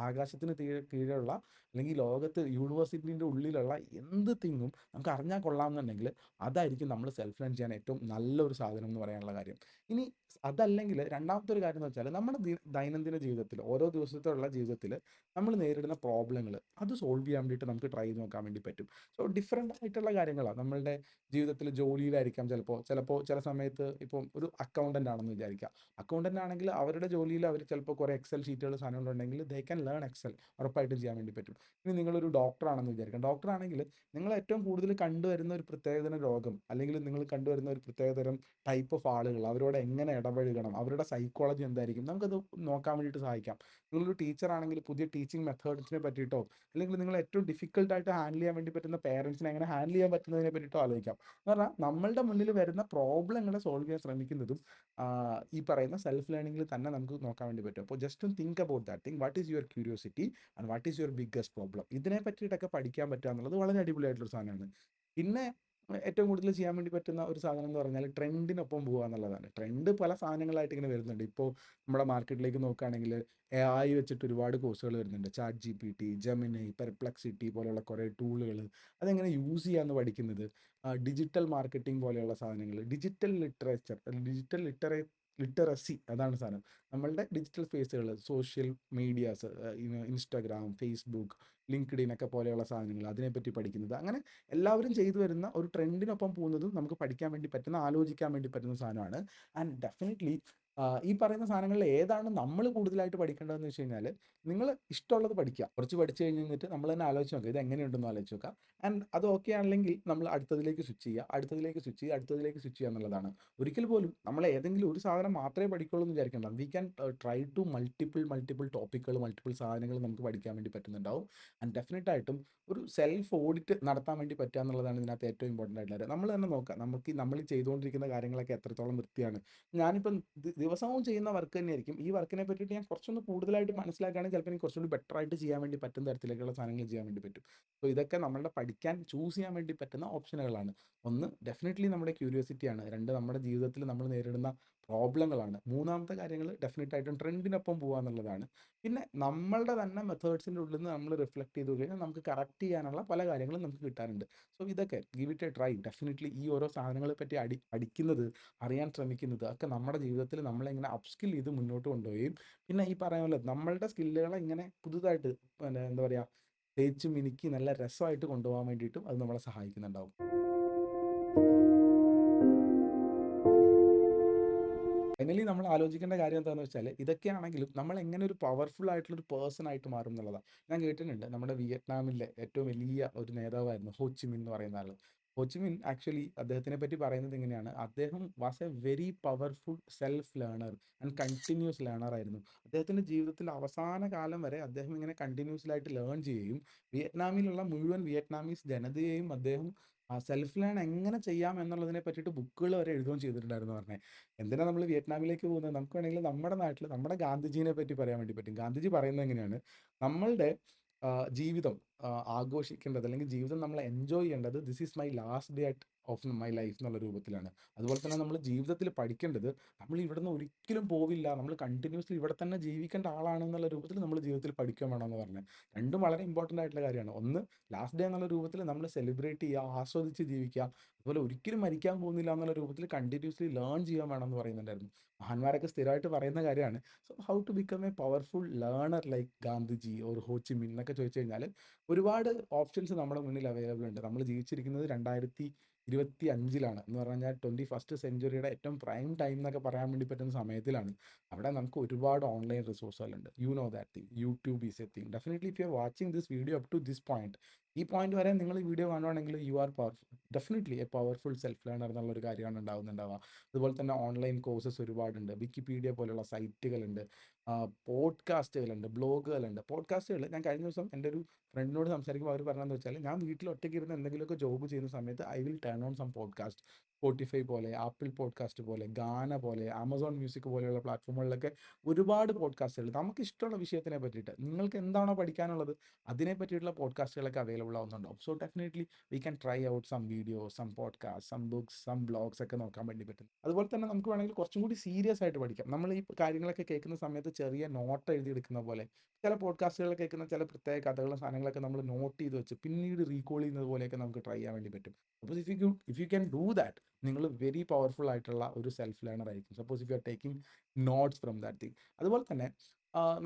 ആകാശത്തിന് കീഴെയുള്ള അല്ലെങ്കിൽ ലോകത്ത് യൂണിവേഴ്സിറ്റിൻ്റെ ഉള്ളിലുള്ള എന്ത് തിങ്ങും നമുക്ക് അറിഞ്ഞാൽ കൊള്ളാമെന്നുണ്ടെങ്കിൽ അതായിരിക്കും നമ്മൾ സെൽഫ് ലേൺ ചെയ്യാൻ ഏറ്റവും നല്ലൊരു സാധനം എന്ന് പറയാനുള്ള കാര്യം. ഇനി അതല്ലെങ്കിൽ രണ്ടാമത്തെ ഒരു കാര്യം എന്ന് വെച്ചാൽ നമ്മുടെ ദൈനംദിന ജീവിതത്തിൽ ഓരോ ദിവസത്തുള്ള ജീവിതത്തിൽ നമ്മൾ നേരിടുന്ന പ്രോബ്ലങ്ങൾ അത് സോൾവ് ചെയ്യാൻ വേണ്ടിയിട്ട് നമുക്ക് ട്രൈ ചെയ്ത് നോക്കാൻ വേണ്ടി പറ്റും. സോ ഡിഫറെൻ്റ് ആയിട്ടുള്ള കാര്യങ്ങളാണ് നമ്മളുടെ ജീവിതത്തിൽ. ജോലിയിലായിരിക്കാം ചിലപ്പോൾ ചില സമയത്ത് ഇപ്പം ഒരു അക്കൗണ്ടൻ്റ് ആണെന്ന് വിചാരിക്കുക. അക്കൗണ്ടൻ്റ് ആണെങ്കിൽ അവരുടെ ജോലിയിൽ അവർ ചിലപ്പോൾ കുറേ എക്സൽ ഷീറ്റുകൾ സാധനങ്ങളുണ്ടെങ്കിൽ ദേ ക്യാൻ ലേൺ എക്സൽ ഉറപ്പായിട്ടും ചെയ്യാൻ വേണ്ടി പറ്റും. ഇനി നിങ്ങളൊരു ഡോക്ടറാണെന്ന് വിചാരിക്കാം. ഡോക്ടറാണെങ്കിൽ നിങ്ങൾ ഏറ്റവും കൂടുതൽ കണ്ടുവരുന്ന ഒരു പ്രത്യേകതരം രോഗം അല്ലെങ്കിൽ നിങ്ങൾ കണ്ടുവരുന്ന ഒരു പ്രത്യേകതരം ടൈപ്പ് ഓഫ് ആളുകൾ, അവരോട് എങ്ങനെ ഇടപഴകണം, അവരുടെ സൈക്കോളജി എന്തായിരിക്കും, നമുക്കത് നോക്കാൻ വേണ്ടിയിട്ട് സഹായിക്കാം. നിങ്ങളൊരു ടീച്ചറാണെങ്കിൽ പുതിയ ടീച്ചിങ് മെത്തേഡ്സിനെ പറ്റിയിട്ടോ അല്ലെങ്കിൽ നിങ്ങൾ ഏറ്റവും ഡിഫിക്കൽട്ടായിട്ട് ഹാൻഡിൽ ചെയ്യാൻ വേണ്ടി പറ്റുന്ന പേരൻസിനെ എങ്ങനെ ഹാൻഡിൽ ചെയ്യാൻ പറ്റുന്നതിനെ പറ്റിയിട്ടോ ആലോചിക്കാം. എന്ന് പറഞ്ഞാൽ നമ്മളുടെ മുന്നിൽ വരുന്ന പ്രോബ്ലങ്ങളെ സോൾവ് ചെയ്യാൻ ശ്രമിക്കുന്നതും ഈ പറയുന്ന സെൽഫ് ലേണിംഗിൽ തന്നെ നമുക്ക് നോക്കാൻ വേണ്ടി പറ്റും. അപ്പോൾ ജസ്റ്റ് ഒന്ന് think about that thing. What is your curiosity and what is your biggest problem? ഇതിനെ പറ്റിയിട്ടൊക്കെ പഠിക്കാൻ പറ്റുക എന്നുള്ളത് വളരെ അടിപൊളിയായിട്ടുള്ളൊരു സാധനമാണ്. പിന്നെ ഏറ്റവും കൂടുതൽ ചെയ്യാൻ വേണ്ടി പറ്റുന്ന ഒരു സാധനം എന്ന് പറഞ്ഞാൽ ട്രെൻഡിനൊപ്പം പോകുക എന്നുള്ളതാണ്. ട്രെൻഡ് പല സാധനങ്ങളായിട്ട് ഇങ്ങനെ വരുന്നുണ്ട്. ഇപ്പോൾ നമ്മുടെ മാർക്കറ്റിലേക്ക് നോക്കുകയാണെങ്കിൽ AI വെച്ചിട്ട് ഒരുപാട് കോഴ്സുകൾ വരുന്നുണ്ട്. ചാറ്റ് GPT, ജെമിനി, പെർപ്ലക്സിറ്റി പോലെയുള്ള കുറേ ടൂളുകൾ, അതെങ്ങനെ യൂസ് ചെയ്യാമെന്ന് പഠിക്കുന്നത്, ഡിജിറ്റൽ മാർക്കറ്റിംഗ് പോലെയുള്ള സാധനങ്ങൾ, ഡിജിറ്റൽ ലിറ്ററേച്ചർ, ലിറ്ററസി, അതാണ് സാധനം. നമ്മളുടെ ഡിജിറ്റൽ സ്പേസുകൾ, social medias, Instagram, Facebook, LinkedIn ഒക്കെ പോലെയുള്ള സാധനങ്ങൾ, അതിനെപ്പറ്റി പഠിക്കുന്നത്. അങ്ങനെ എല്ലാവരും ചെയ്തു വരുന്ന ഒരു ട്രെൻഡിനൊപ്പം പോകുന്നതും നമുക്ക് പഠിക്കാൻ വേണ്ടി പറ്റുന്ന, ആലോചിക്കാൻ വേണ്ടി പറ്റുന്ന സാധനമാണ്. ആൻഡ് ഡെഫിനറ്റ്ലി ഈ പറയുന്ന സാധനങ്ങളിൽ ഏതാണ് നമ്മൾ കൂടുതലായിട്ട് പഠിക്കേണ്ടതെന്ന് വെച്ച് കഴിഞ്ഞാൽ, നിങ്ങൾ ഇഷ്ടമുള്ളത് പഠിക്കുക. കുറച്ച് പഠിച്ചു കഴിഞ്ഞിട്ട് നമ്മൾ തന്നെ ആലോചിച്ച് നോക്കുക, ഇത് എങ്ങനെയുണ്ടെന്ന് ആലോചിച്ച് നോക്കുക. ആൻഡ് അത് ഓക്കെ ആണെങ്കിൽ നമ്മൾ അടുത്തതിലേക്ക് സ്വിച്ച് ചെയ്യുക, അടുത്തതിലേക്ക് സ്വിച്ച് ചെയ്യുക, അടുത്തതിലേക്ക് സ്വിച്ച് ചെയ്യുക എന്നുള്ളതാണ്. ഒരിക്കൽ പോലും നമ്മൾ ഏതെങ്കിലും ഒരു സാധനം മാത്രമേ പഠിക്കുള്ളൂ എന്ന് വിചാരിക്കേണ്ട. We can try to multiple ടോപ്പിക്കുകൾ, മൾട്ടിപ്പിൾ സാധനങ്ങൾ നമുക്ക് പഠിക്കാൻ വേണ്ടി പറ്റുന്നുണ്ടാവും. ആൻഡ് ഡെഫിനറ്റ് ആയിട്ടും ഒരു സെൽഫ് ഓഡിറ്റ് നടത്താൻ വേണ്ടി പറ്റുക എന്നുള്ളതാണ് ഇതിനകത്ത് ഏറ്റവും ഇമ്പോർട്ടൻ്റ് ആയിട്ടുള്ള കാര്യം. നമ്മൾ തന്നെ നോക്കുക, നമ്മൾ ചെയ്തുകൊണ്ടിരിക്കുന്ന കാര്യങ്ങളൊക്കെ എത്രത്തോളം വൃത്തിയാണ്. ഞാനിപ്പം ദിവസവും ചെയ്യുന്ന വർക്ക് തന്നെയായിരിക്കും. ഈ വർക്കിനെ പറ്റിയിട്ട് ഞാൻ കുറച്ചൊന്ന് കൂടുതലായിട്ട് മനസ്സിലാക്കുകയാണെങ്കിൽ ചിലപ്പോൾ എനിക്ക് കുറച്ചുകൂടി ബെറ്റർ ആയിട്ട് ചെയ്യാൻ വേണ്ടി പറ്റുന്ന തരത്തിലേക്കുള്ള സാധനങ്ങൾ ചെയ്യാൻ വേണ്ടി പറ്റും. അപ്പോൾ ഇതൊക്കെ നമ്മളുടെ പഠിക്കാൻ ചൂസ് ചെയ്യാൻ വേണ്ടി പറ്റുന്ന ഓപ്ഷനുകളാണ്. ഒന്ന് ഡെഫിനറ്റ്ലി നമ്മുടെ ക്യൂരിയോസിറ്റിയാണ്. രണ്ട് നമ്മുടെ ജീവിതത്തിൽ നമ്മൾ നേരിടുന്ന പ്രോബ്ലങ്ങളാണ്. മൂന്നാമത്തെ കാര്യങ്ങൾ ഡെഫിനറ്റ് ആയിട്ടും ട്രെൻഡിനൊപ്പം പോകുക എന്നുള്ളതാണ്. പിന്നെ നമ്മളുടെ തന്നെ മെത്തേഡ്സിൻ്റെ ഉള്ളിൽ നിന്ന് നമ്മൾ റിഫ്ലക്ട് ചെയ്ത് കഴിഞ്ഞാൽ നമുക്ക് കറക്റ്റ് ചെയ്യാനുള്ള പല കാര്യങ്ങളും നമുക്ക് കിട്ടാറുണ്ട്. സോ ഇതൊക്കെ give it A try. Definitely ഈ ഓരോ സാധനങ്ങളെ പറ്റി പഠിക്കുന്നത്, അറിയാൻ ശ്രമിക്കുന്നത് ഒക്കെ നമ്മുടെ ജീവിതത്തിൽ നമ്മളെങ്ങനെ അപ്സ്കിൽ ചെയ്ത് മുന്നോട്ട് കൊണ്ടുപോവുകയും പിന്നെ ഈ പറയുന്ന പോലെ നമ്മളുടെ സ്കില്ലുകളെ ഇങ്ങനെ പുതുതായിട്ട് പിന്നെ എന്താ പറയുക, തേച്ച് മിനുക്കി നല്ല രസമായിട്ട് കൊണ്ടുപോകാൻ വേണ്ടിയിട്ടും അത് നമ്മളെ സഹായിക്കുന്നുണ്ടാവും. ഫൈനലി നമ്മൾ ആലോചിക്കേണ്ട കാര്യം എന്താണെന്ന് വെച്ചാൽ, ഇതൊക്കെയാണെങ്കിലും നമ്മൾ എങ്ങനെ ഒരു പവർഫുൾ ആയിട്ടുള്ള ഒരു പേഴ്സൺ ആയിട്ട് മാറും എന്നുള്ളതാണ്. ഞാൻ കേട്ടിട്ടുണ്ട് നമ്മുടെ വിയറ്റ്നാമിലെ ഏറ്റവും വലിയ ഒരു നേതാവായിരുന്നു ഹോച്ചിമിൻ എന്ന് പറയുന്ന ആൾ. ഹോച്ചിമിൻ ആക്ച്വലി അദ്ദേഹത്തിനെ പറ്റി പറയുന്നത് ഇങ്ങനെയാണ്: അദ്ദേഹം was A very powerful self learner and continuous learner ആയിരുന്നു. അദ്ദേഹത്തിൻ്റെ ജീവിതത്തിൽ അവസാന കാലം വരെ അദ്ദേഹം ഇങ്ങനെ കണ്ടിന്യൂസ്ലി ആയിട്ട് ലേൺ ചെയ്യുകയും വിയറ്റ്നാമിലുള്ള മുഴുവൻ വിയറ്റ്നാമീസ് ജനതയെയും അദ്ദേഹം സെൽഫ് ലേൺ എങ്ങനെ ചെയ്യാം എന്നുള്ളതിനെ പറ്റിയിട്ട് ബുക്കുകൾ വരെ എഴുതുകയും ചെയ്തിട്ടുണ്ടായിരുന്നു പറഞ്ഞത്. എന്തിനാ നമ്മൾ വിയറ്റ്നാമിലേക്ക് പോകുന്നത്? നമുക്ക് വേണമെങ്കിൽ നമ്മുടെ നാട്ടിൽ നമ്മുടെ ഗാന്ധിജീനെ പറ്റി പറയാൻ വേണ്ടി പറ്റും. ഗാന്ധിജി പറയുന്നത് എങ്ങനെയാണ്: നമ്മളുടെ ജീവിതം ആഘോഷിക്കേണ്ടത് അല്ലെങ്കിൽ ജീവിതം നമ്മൾ എൻജോയ് ചെയ്യേണ്ടത് this is my last day of my life എന്നുള്ള രൂപത്തിലാണ്. അതുപോലെ തന്നെ നമ്മൾ ജീവിതത്തിൽ പഠിക്കേണ്ടത് നമ്മൾ ഇവിടുന്ന് ഒരിക്കലും പോവില്ല, നമ്മൾ കണ്ടിന്യൂസ്ലി ഇവിടെ തന്നെ ജീവിക്കേണ്ട ആളാണ് എന്നുള്ള രൂപത്തിൽ നമ്മൾ ജീവിതത്തിൽ പഠിക്കാൻ വേണമെന്ന് പറഞ്ഞത്. രണ്ടും വളരെ ഇമ്പോർട്ടൻ്റ് ആയിട്ടുള്ള കാര്യമാണ്. ഒന്ന്, ലാസ്റ്റ് ഡേ എന്നുള്ള രൂപത്തിൽ നമ്മൾ സെലിബ്രേറ്റ് ചെയ്യുക, ആസ്വദിച്ച് ജീവിക്കുക. അതുപോലെ ഒരിക്കലും മരിക്കാൻ പോകുന്നില്ല എന്നുള്ള രൂപത്തിൽ കണ്ടിന്യൂസ്ലി ലേൺ ചെയ്യാൻ വേണമെന്ന് പറയുന്നുണ്ടായിരുന്നു. മഹാന്മാരൊക്കെ സ്ഥിരമായിട്ട് പറയുന്ന കാര്യമാണ്. So how to become a powerful learner like Gandhiji or Ho Chi Minh എന്നൊക്കെ ചോദിച്ചു കഴിഞ്ഞാൽ ഒരുപാട് ഓപ്ഷൻസ് നമ്മുടെ മുന്നിൽ അവൈലബിൾ ഉണ്ട്. നമ്മൾ ജീവിച്ചിരിക്കുന്നത് 2025 എന്ന് പറഞ്ഞാൽ 21st സെഞ്ച്വറിയുടെ ഏറ്റവും പ്രൈം ടൈം എന്നൊക്കെ പറയാൻ വേണ്ടി പറ്റുന്ന സമയത്തിലാണ്. അവിടെ നമുക്ക് ഒരുപാട് ഓൺലൈൻ റിസോഴ്സുകളുണ്ട്. You know that thing. YouTube is a thing. Definitely if you are watching this video up to this point, ഈ പോയിന്റ് വരെ നിങ്ങൾ ഈ വീഡിയോ കാണുവാണെങ്കിൽ you are definitely a powerful self learner എന്നുള്ളൊരു കാര്യമാണ് ഉണ്ടാവുന്നുണ്ടാവുക. അതുപോലെ തന്നെ ഓൺലൈൻ കോഴ്സസ് ഒരുപാടുണ്ട്. വിക്കിപീഡിയ പോലുള്ള സൈറ്റുകളുണ്ട്, പോഡ്കാസ്റ്റുകളുണ്ട്, ബ്ലോഗുകളുണ്ട്. പോഡ്കാസ്റ്റുകൾ ഞാൻ കഴിഞ്ഞ ദിവസം എൻ്റെ ഒരു ഫ്രണ്ടിനോട് സംസാരിക്കുമ്പോൾ അവർ പറഞ്ഞതെന്ന് വെച്ചാൽ, ഞാൻ വീട്ടിൽ ഒറ്റയ്ക്ക് ഇരുന്ന് എന്തെങ്കിലുമൊക്കെ ജോബ് ചെയ്യുന്ന സമയത്ത് I will turn on some podcast. Spotify പോലെ, ആപ്പിൾ പോഡ്കാസ്റ്റ് പോലെ, ഗാന പോലെ, ആമസോൺ മ്യൂസിക് പോലെയുള്ള പ്ലാറ്റ്ഫോമുകളിലൊക്കെ ഒരുപാട് പോഡ്കാസ്റ്റുകൾ നമുക്ക് ഇഷ്ടമുള്ള വിഷയത്തിനെ പറ്റിയിട്ട് നിങ്ങൾക്ക് എന്താണോ പഠിക്കാനുള്ളത് അതിനെ പറ്റിയിട്ടുള്ള പോഡ്കാസ്റ്റുകളൊക്കെ അവൈലബിൾ ആവുന്നുണ്ടാവും. So definitely we can try out some videos, some podcast, some books, some blogs ഒക്കെ നോക്കാൻ വേണ്ടി പറ്റും. അതുപോലെ തന്നെ നമുക്ക് വേണമെങ്കിൽ കുറച്ചും കൂടി സീരിയസ് ആയിട്ട് പഠിക്കാം. നമ്മൾ ഈ കാര്യങ്ങളൊക്കെ കേൾക്കുന്ന സമയത്ത് ചെറിയ നോട്ട് എഴുതിയെടുക്കുന്ന പോലെ ചില പോഡ്കാസ്റ്റുകൾ കേൾക്കുന്ന ചില പ്രത്യേക കഥകളും സാധനങ്ങളൊക്കെ നമ്മൾ നോട്ട് ചെയ്ത് വെച്ച് പിന്നീട് റീകോൾ ചെയ്യുന്നത് പോലെയൊക്കെ നമുക്ക് ട്രൈ ചെയ്യാൻ വേണ്ടി പറ്റും. Suppose if you can do that, നിങ്ങൾ വെരി പവർഫുൾ ആയിട്ടുള്ള ഒരു സെൽഫ് ലേണർ ആയിരിക്കും. Suppose if you are taking notes from that thing. അതുപോലെ തന്നെ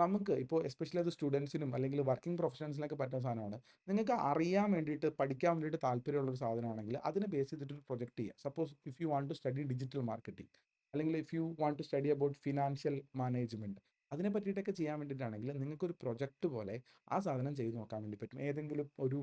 നമുക്ക് ഇപ്പോൾ എസ്പെഷ്യലി അത് സ്റ്റുഡൻസിനും അല്ലെങ്കിൽ വർക്കിംഗ് പ്രൊഫഷണൽസിനൊക്കെ പറ്റുന്ന സാധനമാണ്. നിങ്ങൾക്ക് അറിയാൻ വേണ്ടിയിട്ട് പഠിക്കാൻ വേണ്ടിയിട്ട് താല്പര്യമുള്ള ഒരു സാധനമാണെങ്കിൽ അതിനെ ബേസ് ചെയ്തിട്ട് ഒരു പ്രൊജക്റ്റ് ചെയ്യുക. Suppose if you want to study digital marketing, അല്ലെങ്കിൽ if you want to study about financial management, അതിനെ പറ്റിയിട്ടൊക്കെ ചെയ്യാൻ വേണ്ടിയിട്ടാണെങ്കിൽ നിങ്ങൾക്കൊരു പ്രൊജക്റ്റ് പോലെ ആ സാധനം ചെയ്ത് നോക്കാൻ വേണ്ടി പറ്റും. ഏതെങ്കിലും ഒരു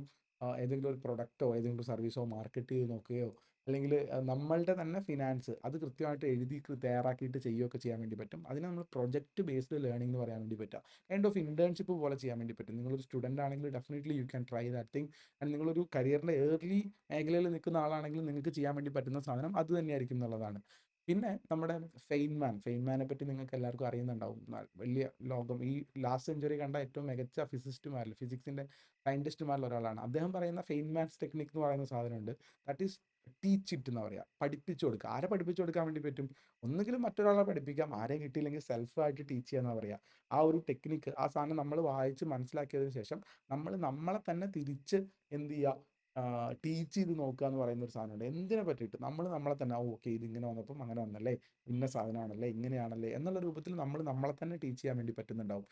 പ്രൊഡക്റ്റോ ഏതെങ്കിലും ഒരു സർവീസോ മാർക്കറ്റ് ചെയ്ത് നോക്കുകയോ, അല്ലെങ്കിൽ നമ്മളുടെ തന്നെ ഫിനാൻസ് അത് കൃത്യമായിട്ട് എഴുതി തയ്യാറാക്കിയിട്ട് ചെയ്യുകയൊക്കെ ചെയ്യാൻ വേണ്ടി പറ്റും. അതിന് നമ്മൾ പ്രൊജക്റ്റ് ബേസ്ഡ് ലേണിംഗ് എന്ന് പറയാൻ വേണ്ടി പറ്റുക. കൈൻഡ് ഓഫ് ഇന്റേൺഷിപ്പ് പോലെ ചെയ്യാൻ വേണ്ടി പറ്റും. നിങ്ങളൊരു സ്റ്റുഡൻ്റ് ആണെങ്കിൽ definitely you can try that thing. And നിങ്ങളൊരു കരിയറിൻ്റെ ഏർലി മേഖലയിൽ നിൽക്കുന്ന ആളാണെങ്കിൽ നിങ്ങൾക്ക് ചെയ്യാൻ വേണ്ടി പറ്റുന്ന സാധനം അത് തന്നെയായിരിക്കും എന്നുള്ളതാണ്. പിന്നെ നമ്മുടെ ഫെയിൻമാനെ പറ്റി നിങ്ങൾക്ക് എല്ലാവർക്കും അറിയുന്നുണ്ടാവും. വലിയ ലോകം ഈ ലാസ്റ്റ് സെഞ്ചുറി കണ്ട ഏറ്റവും മികച്ച ഫിസിക്സിൻ്റെ സയൻറ്റിസ്റ്റുമാരിൽ ഒരാളാണ്. അദ്ദേഹം പറയുന്ന ഫെയിൻമാൻസ് ടെക്നിക് എന്ന് പറയുന്ന സാധനമുണ്ട്. ദാറ്റ് ഈസ് ടീച്ച് ഇറ്റ് എന്ന് പറയുക. പഠിപ്പിച്ചു കൊടുക്കുക. ആരെ പഠിപ്പിച്ചു കൊടുക്കാൻ വേണ്ടി പറ്റും? ഒന്നുകിലും മറ്റൊരാളെ പഠിപ്പിക്കാം, ആരെയും കിട്ടിയില്ലെങ്കിൽ സെൽഫായിട്ട് ടീച്ച് ചെയ്യുക എന്ന് പറയുക. ആ ഒരു ടെക്നിക്ക്, ആ സാധനം നമ്മൾ വായിച്ച് മനസ്സിലാക്കിയതിന് ശേഷം നമ്മളെ തന്നെ തിരിച്ച് എന്ത് ചെയ്യുക, ടീച്ച് ചെയ്ത് നോക്കുക എന്ന് പറയുന്ന ഒരു സാധനമുണ്ട്. എന്തിനെ പറ്റിയിട്ട് നമ്മളെ തന്നെ ഓക്കെ ഇത് ഇങ്ങനെ വന്നപ്പം അങ്ങനെ വന്നല്ലേ, ഇന്ന സാധനമാണല്ലേ, ഇങ്ങനെയാണല്ലേ എന്നുള്ള രൂപത്തിൽ നമ്മളെ തന്നെ ടീച്ച് ചെയ്യാൻ വേണ്ടി പറ്റുന്നുണ്ടാവും.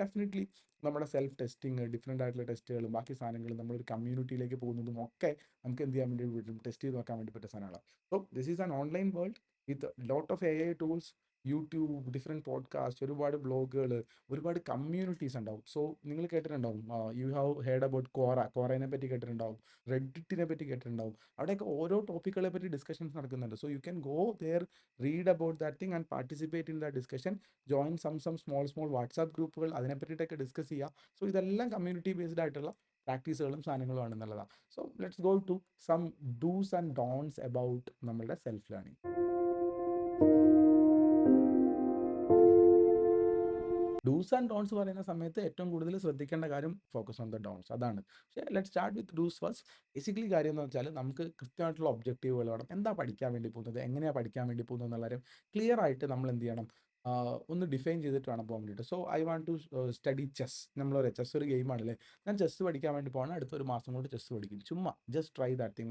ഡെഫിനറ്റ്ലി നമ്മുടെ സെൽഫ് ടെസ്റ്റിങ്, ഡിഫറെൻ്റ് ആയിട്ടുള്ള ടെസ്റ്റുകളും ബാക്കി സാധനങ്ങളും നമ്മളൊരു കമ്മ്യൂണിറ്റിയിലേക്ക് പോകുന്നതും ഒക്കെ നമുക്ക് എന്ത് ചെയ്യാൻ വേണ്ടി പറ്റും, ടെസ്റ്റ് ചെയ്ത് നോക്കാൻ വേണ്ടി പറ്റുന്ന സാധനങ്ങളാണ്. So this is an online world with lot of AI tools, YouTube, different podcast, ഒരുപാട് ബ്ലോഗുകൾ, ഒരുപാട് കമ്മ്യൂണിറ്റീസ് ഉണ്ടാവും. സോ നിങ്ങൾ കേട്ടിട്ടുണ്ടാവും, യു ഹാവ് ഹേർഡ് അബൌട്ട് ക്വോറയെ പറ്റി കേട്ടിട്ടുണ്ടാവും, റെഡിറ്റിനെ പറ്റി കേട്ടിട്ടുണ്ടാവും. അവിടെയൊക്കെ ഓരോ ടോപ്പിക്കുകളെ പറ്റി ഡിസ്കഷൻസ് നടക്കുന്നുണ്ട്. So you can go there, read about that thing and participate in the discussion, join some small WhatsApp ഗ്രൂപ്പുകൾ, അതിനെ പറ്റിയിട്ടൊക്കെ ഡിസ്കസ് ചെയ്യുക. സോ ഇതെല്ലാം കമ്മ്യൂണിറ്റി ബേസ്ഡ് ആയിട്ടുള്ള പ്രാക്ടീസുകളും സാധനങ്ങളും ആണെന്നുള്ളതാണ്. So let's go to some dos and don'ts about നമ്മളുടെ self learning. Dos and don'ts പറയുന്ന സമയത്ത് ഏറ്റവും കൂടുതൽ ശ്രദ്ധിക്കേണ്ട കാര്യം ഫോക്കസ് ഓൺ ദ ഡോൺസ്, അതാണ്. പക്ഷേ let start with dos first. Basically കാര്യം എന്ന് വെച്ചാൽ നമുക്ക് കൃത്യമായിട്ടുള്ള ഒബ്ജക്റ്റീവുകൾ വേണം. എന്താ പഠിക്കാൻ വേണ്ടി പോകുന്നത്, എങ്ങനെയാണ് പഠിക്കാൻ വേണ്ടി പോകുന്നത് എന്നുള്ള കാര്യം ക്ലിയർ ആയിട്ട് നമ്മൾ എന്ത് ചെയ്യണം, ഒന്ന് ഡിഫൈൻ ചെയ്തിട്ട് വേണം പോകാൻ വേണ്ടിയിട്ട്. So I want to study chess. നമ്മൾ പറയാം ചെസ് ഒരു ഗെയിമാണല്ലേ, ഞാൻ ചെസ് പഠിക്കാൻ വേണ്ടി പോകണം, അടുത്തൊരു മാസം കൊണ്ട് ചെസ് പഠിക്കും. ചുമ്മാ just try that thing,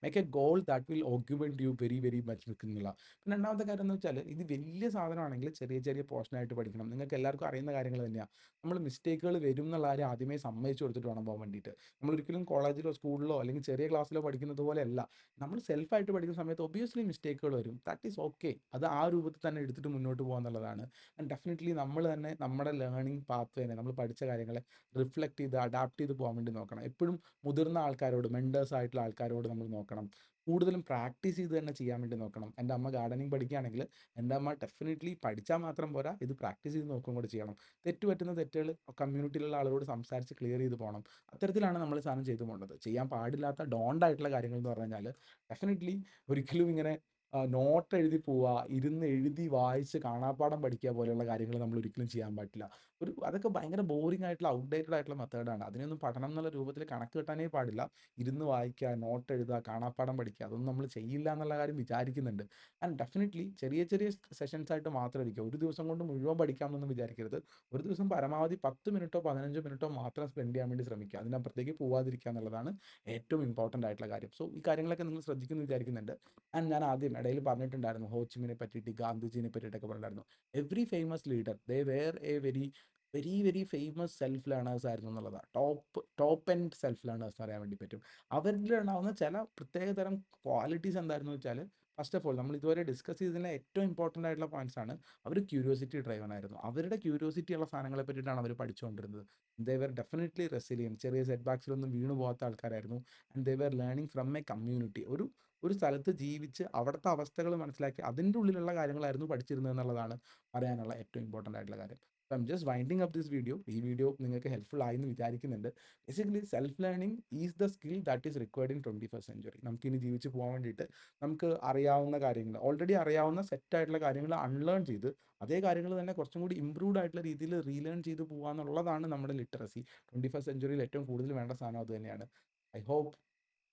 make a goal that will occupant you very very much നിൽക്കുന്നില്ല. പിന്നെ രണ്ടാമത്തെ കാര്യം എന്ന് വെച്ചാൽ ഇത് വലിയ സാധനമാണെങ്കിൽ ചെറിയ ചെറിയ പോർഷനായിട്ട് പഠിക്കണം. നിങ്ങൾക്ക് എല്ലാവർക്കും അറിയുന്ന കാര്യങ്ങൾ തന്നെയാണ്. നമ്മൾ മിസ്റ്റേക്കുകൾ വരും എന്നുള്ള കാര്യം ആദ്യമേ സമ്മതിച്ചു കൊടുത്തിട്ട് വേണം പോകാൻ വേണ്ടിയിട്ട്. നമ്മളൊരിക്കലും കോളേജിലോ സ്കൂളിലോ അല്ലെങ്കിൽ ചെറിയ ക്ലാസ്സിലോ പഠിക്കുന്നത് പോലെയല്ല. നമ്മൾ സെൽഫായിട്ട് പഠിക്കുന്ന സമയത്ത് ഒബ്വിയസ്ലി മിസ്റ്റേക്കുകൾ വരും. That is okay. അത് ആ രൂപത്തിൽ തന്നെ എടുത്തിട്ട് മുന്നോട്ട് പോകുക എന്നുള്ളതാണ്. ആൻഡ് ഡെഫിനറ്റ്ലി നമ്മൾ തന്നെ നമ്മുടെ ലേണിംഗ് പാത്ത് തന്നെ നമ്മൾ പഠിച്ച കാര്യങ്ങളെ റിഫ്ലക്റ്റ് ചെയ്ത് അഡാപ്റ്റ് ചെയ്ത് പോകാൻ വേണ്ടി നോക്കണം. എപ്പോഴും മുതിർന്ന ആൾക്കാരോട്, മെൻറ്റേഴ്സ് ആയിട്ടുള്ള ആൾക്കാരോട് നമ്മൾ നോക്കണം. കൂടുതലും പ്രാക്ടീസ് ചെയ്ത് തന്നെ ചെയ്യാൻ വേണ്ടി നോക്കണം. എൻ്റെ അമ്മ ഗാർഡനിങ് പഠിക്കുകയാണെങ്കിൽ എൻ്റെ അമ്മ ഡെഫിനറ്റ്ലി പഠിച്ചാൽ മാത്രം പോരാ, ഇത് പ്രാക്ടീസ് ചെയ്ത് നോക്കുകയും കൂടി ചെയ്യണം. പറ്റുന്ന തെറ്റുകൾ കമ്മ്യൂണിറ്റിയിലുള്ള ആളോട് സംസാരിച്ച് ക്ലിയർ ചെയ്ത് പോകണം. അത്തരത്തിലാണ് നമ്മൾ സാധനം ചെയ്തു പോകേണ്ടത്. ചെയ്യാൻ പാടില്ലാത്ത ഡോണ്ടായിട്ടുള്ള കാര്യങ്ങൾ എന്ന് പറഞ്ഞു കഴിഞ്ഞാൽ ഡെഫിനറ്റ്ലി ഒരിക്കലും ഇങ്ങനെ നോട്ട് എഴുതി പോവുക, ഇരുന്ന് എഴുതി വായിച്ച് കാണാപ്പാഠം പഠിക്കുക പോലെയുള്ള കാര്യങ്ങൾ നമ്മൾ ഒരിക്കലും ചെയ്യാൻ പാടില്ല. അതൊക്കെ ഭയങ്കര ബോറിംഗ് ആയിട്ടുള്ള ഔട്ട്ഡേറ്റഡ് ആയിട്ടുള്ള മെത്തേഡാണ്. അതിനൊന്നും പഠനം എന്നുള്ള രൂപത്തിൽ കണക്ക് കിട്ടാനേ പാടില്ല. ഇരുന്ന് വായിക്കുക, നോട്ട് എഴുതുക, കാണാപ്പാഠം പഠിക്കുക, അതൊന്നും നമ്മൾ ചെയ്യില്ല എന്നുള്ള കാര്യം വിചാരിക്കുന്നുണ്ട്. ആൻഡ് ഡെഫിനറ്റ്ലി ചെറിയ ചെറിയ സെഷൻസ് ആയിട്ട് മാത്രം ഇരിക്കുക. ഒരു ദിവസം കൊണ്ട് മുഴുവൻ പഠിക്കാമെന്നൊന്നും വിചാരിക്കരുത്. ഒരു ദിവസം പരമാവധി 10 മിനിറ്റോ 15 മിനിറ്റോ മാത്രം സ്പെൻഡ് ചെയ്യാൻ വേണ്ടി ശ്രമിക്കുക. അതിനപ്പുറത്തേക്ക് പോവാതിരിക്കുക എന്നുള്ളതാണ് ഏറ്റവും ഇമ്പോർട്ടൻ്റ് ആയിട്ടുള്ള കാര്യം. സോ ഈ കാര്യങ്ങളൊക്കെ നിങ്ങൾ ശ്രദ്ധിക്കുമെന്ന് വിചാരിക്കുന്നുണ്ട്. ആൻഡ് ഞാൻ ആദ്യം ഇടയിൽ പറഞ്ഞിട്ടുണ്ടായിരുന്നു, ഹോച്ചിമിനെ പറ്റിയിട്ട്, ഗാന്ധിജിനെ പറ്റിയിട്ടൊക്കെ പറഞ്ഞിട്ടുണ്ടായിരുന്നു. Every famous leader they were A very very very famous self learners ആയിരുന്നു എന്നുള്ളതാണ്. ടോപ്പ് ആൻഡ് സെൽഫ് ലേണേഴ്സ് എന്ന് പറയാൻ വേണ്ടി പറ്റും. അവരിൽ ഉണ്ടാകുന്ന ചില പ്രത്യേകതരം ക്വാളിറ്റീസ് എന്തായിരുന്നു വെച്ചാൽ, ഫസ്റ്റ് ഓഫ് ഓൾ നമ്മൾ ഇതുവരെ ഡിസ്കസ് ചെയ്തതിലെ ഏറ്റവും ഇമ്പോർട്ടൻ്റ് ആയിട്ടുള്ള പോയിന്റ്സ് ആണ്. അവർ ക്യൂരിയോസിറ്റി ഡ്രൈവൻ ആയിരുന്നു. അവരുടെ ക്യൂരിയോസിറ്റി ഉള്ള സാധനങ്ങളെ പറ്റിയിട്ടാണ് അവർ പഠിച്ചുകൊണ്ടിരുന്നത്. They were definitely resilient. ചെറിയ സെറ്റ് ബാക്സിലൊന്നും വീണു പോകാത്ത ആൾക്കാരായിരുന്നു. And they were learning from a community. ഒരു സ്ഥലത്ത് ജീവിച്ച് അവിടുത്തെ അവസ്ഥകൾ മനസ്സിലാക്കി അതിൻ്റെ ഉള്ളിലുള്ള കാര്യങ്ങളായിരുന്നു പഠിച്ചിരുന്നത് എന്നുള്ളതാണ് പറയാനുള്ള ഏറ്റവും ഇമ്പോർട്ടൻ്റ് ആയിട്ടുള്ള കാര്യം. I am just winding up this video. ഈ വീഡിയോ നിങ്ങൾക്ക് ഹെൽപ്ഫുൾ ആയി എന്ന് വിചാരിക്കുന്നുണ്ട്. Basically self learning is the skill that is required in 21st century. നമുക്കിനി ജീവിച്ച് പോകാൻ വേണ്ടിയിട്ട് നമുക്ക് അറിയാവുന്ന കാര്യങ്ങൾ, ഓൾറെഡി അറിയാവുന്ന സെറ്റായിട്ടുള്ള കാര്യങ്ങൾ അൺലേൺ ചെയ്ത് അതേ കാര്യങ്ങൾ തന്നെ കുറച്ചും കൂടി ഇമ്പ്രൂവ്ഡ് ആയിട്ടുള്ള രീതിയിൽ റീലേൺ ചെയ്ത് പോകുക എന്നുള്ളതാണ് നമ്മുടെ ലിറ്ററസി. 21st സെഞ്ചുറിയിൽ ഏറ്റവും കൂടുതൽ വേണ്ട സാധനം അത് തന്നെയാണ്. I hope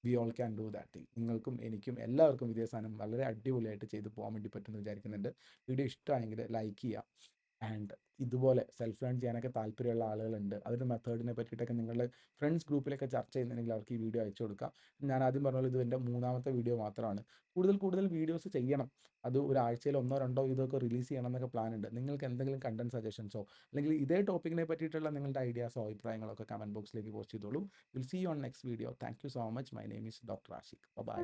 we all can do that thing. നിങ്ങൾക്കും എനിക്കും എല്ലാവർക്കും ഇതേ സാധനം വളരെ അടിപൊളിയായിട്ട് ചെയ്ത് പോകാൻ വേണ്ടി പറ്റുമെന്ന് വിചാരിക്കുന്നുണ്ട്. വീഡിയോ ഇഷ്ടമായെങ്കിൽ ലൈക്ക് ചെയ്യുക. ആൻഡ് ഇതുപോലെ സെൽഫ് ലേൺ ചെയ്യാനൊക്കെ താല്പര്യമുള്ള ആളുകളുണ്ട്, അതിൻ്റെ മെത്തേഡിനെ പറ്റിയിട്ടൊക്കെ നിങ്ങളുടെ ഫ്രണ്ട്സ് ഗ്രൂപ്പിലൊക്കെ ചർച്ച ചെയ്യുന്നുണ്ടെങ്കിൽ അവർക്ക് ഈ വീഡിയോ അയച്ചു കൊടുക്കാം. ഞാൻ ആദ്യം പറഞ്ഞ പോലെ ഇത് എൻ്റെ 3ാമത്തെ വീഡിയോ മാത്രമാണ്. കൂടുതൽ കൂടുതൽ വീഡിയോസ് ചെയ്യണം. അത് ഒരാഴ്ചയിൽ 1-2 ഇതൊക്കെ റിലീസ് ചെയ്യണം എന്നൊക്കെ പ്ലാൻ ഉണ്ട്. നിങ്ങൾക്ക് എന്തെങ്കിലും കണ്ടന്റ് സജഷൻസോ അല്ലെങ്കിൽ ഇതേ ടോപ്പിക്കിനെ പറ്റിയിട്ടുള്ള നിങ്ങളുടെ ഐഡിയാസോ അഭിപ്രായങ്ങളോ ഒക്കെ കമൻറ്റ് ബോക്സിലേക്ക് പോസ്റ്റ് ചെയ്തോളൂ. Will see you on next video. Thank you so much. My name is doctor Ashiq. By.